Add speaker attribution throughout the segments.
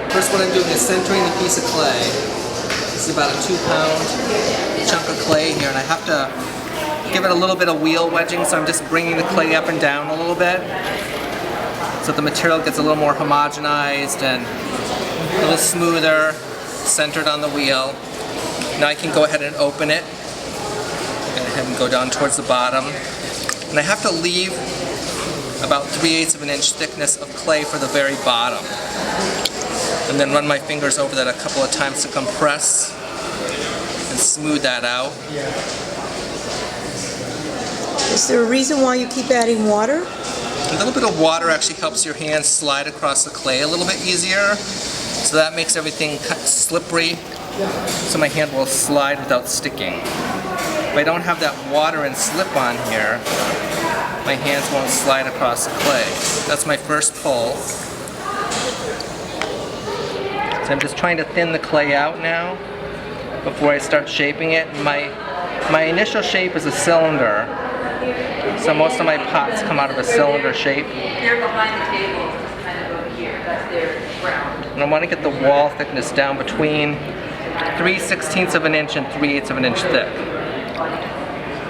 Speaker 1: First, what I'm doing is centering the piece of clay. This is about a 2-pound chunk of clay here, and I have to give it a little bit of wheel wedging, so I'm just bringing the clay up and down a little bit so the material gets a little more homogenized and a little smoother, centered on the wheel. Now I can go ahead and open it. Go ahead and go down towards the bottom. And I have to leave about 3/8 of an inch thickness of clay for the very bottom. And then run my fingers over that a couple of times to compress and smooth that out.
Speaker 2: Is there a reason why you keep adding water?
Speaker 1: A little bit of water actually helps your hands slide across the clay a little bit easier. So that makes everything slippery, so my hand will slide without sticking. If I don't have that water and slip on here, my hands won't slide across the clay. That's my first pull. So I'm just trying to thin the clay out now before I start shaping it. My initial shape is a cylinder, so most of my pots come out of a cylinder shape.
Speaker 3: They're behind the table, kind of over here. That's their ground.
Speaker 1: And I want to get the wall thickness down between 3/16 of an inch and 3/8 of an inch thick.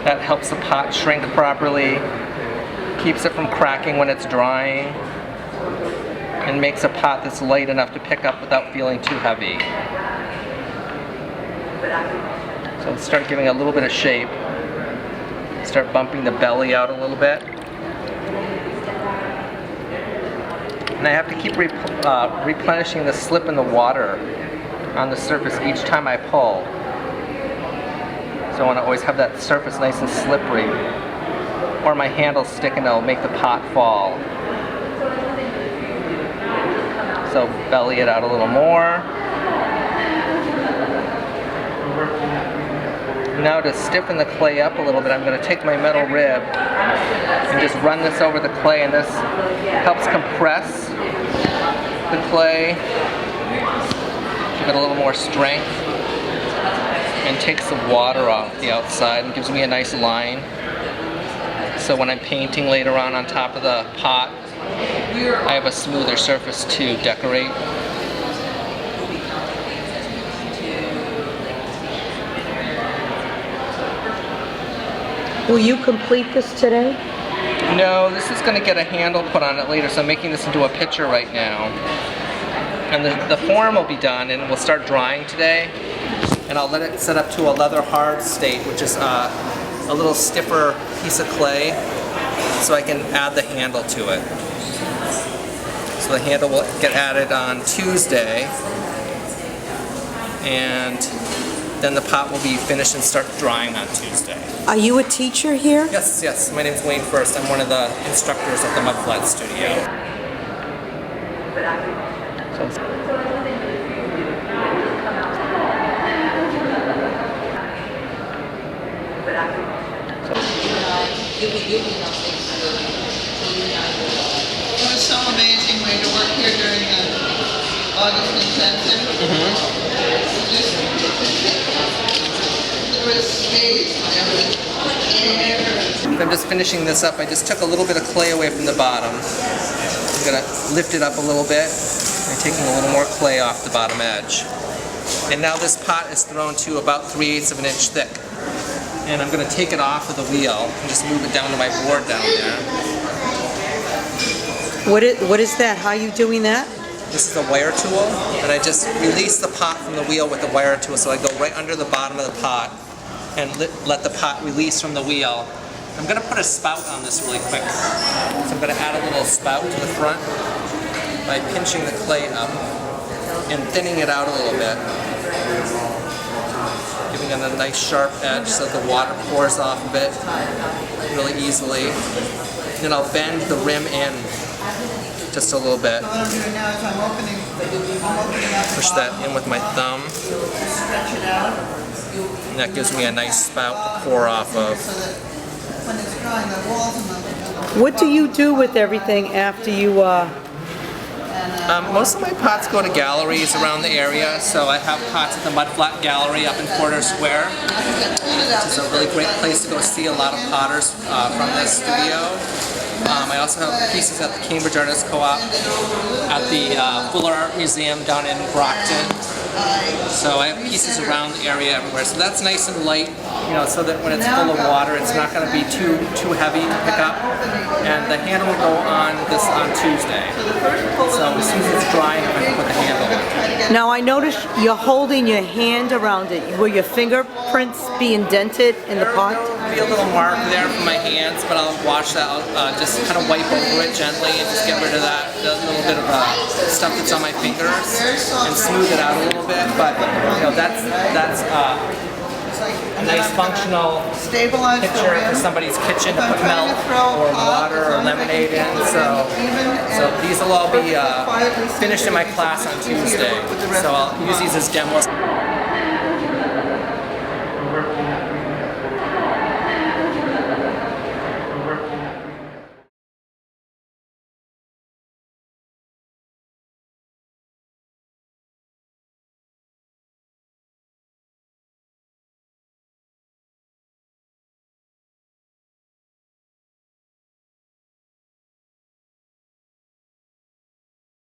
Speaker 1: That helps the pot shrink properly, keeps it from cracking when it's drying, and makes a pot that's light enough to pick up without feeling too heavy. So let's start giving a little bit of shape. Start bumping the belly out a little bit. And I have to keep replenishing the slip in the water on the surface each time I pull. So I want to always have that surface nice and slippery, or my hand will stick and it'll make the pot fall. So belly it out a little more. Now to stiffen the clay up a little bit, I'm going to take my metal rib and just run this over the clay, and this helps compress the clay, give it a little more strength, and takes the water off the outside and gives me a nice line. So when I'm painting later on top of the pot, I have a smoother surface to decorate.
Speaker 2: Will you complete this today?
Speaker 1: No, this is going to get a handle put on it later, so I'm making this into a pitcher right now. And the form will be done and we'll start drying today. And I'll let it set up to a leather hard state, which is a little stiffer piece of clay, so I can add the handle to it. So the handle will get added on Tuesday, and then the pot will be finished and start drying on Tuesday.
Speaker 2: Are you a teacher here?
Speaker 1: Yes, yes. My name's Wayne First. I'm one of the instructors at the Mudflat studio.
Speaker 4: It was so amazing way to work here during the August intensive. There was space and everything.
Speaker 1: I'm just finishing this up. I just took a little bit of clay away from the bottom. I'm going to lift it up a little bit. I'm taking a little more clay off the bottom edge. And now this pot is thrown to about 3/8 of an inch thick. And I'm going to take it off of the wheel and just move it down to my board down there.
Speaker 2: What is that? How are you doing that?
Speaker 1: This is a wire tool, and I just release the pot from the wheel with the wire tool, so I go right under the bottom of the pot and let the pot release from the wheel. I'm going to put a spout on this really quick. So I'm going to add a little spout to the front by pinching the clay up and thinning it out a little bit, giving it a nice sharp edge so the water pours off of it really easily. Then I'll bend the rim in just a little bit.
Speaker 4: So what I'm doing now is I'm opening up
Speaker 1: Push that in with my thumb,
Speaker 4: stretch it out
Speaker 1: and that gives me a nice spout to pour off of.
Speaker 4: so that when it's drying, the walls and the
Speaker 2: What do you do with everything after you
Speaker 1: Most of my pots go to galleries around the area, so I have pots at the Mudflat Gallery up in Porter Square, which is a really great place to go see a lot of potters from this studio. I also have pieces at the Cambridge Artists Co-op, at the Fuller Art Museum down in Brockton. So I have pieces around the area everywhere. So that's nice and light, so that when it's full of water, it's not going to be too heavy to pick up. And the handle will go on Tuesday. So as soon as it's dry, I'm going to put the handle on.
Speaker 2: Now I noticed you're holding your hand around it. Will your fingerprints be indented in the pot?
Speaker 1: There'll be a little mark there from my hands, but I'll wash that out. Just kind of wipe over it gently and just get rid of that little bit of stuff that's on my fingers and smooth it out a little bit. But that's a nice functional pitcher for somebody's kitchen to put milk or water or lemonade in. So these will all be finished in my class on Tuesday. So I'll use these as demos.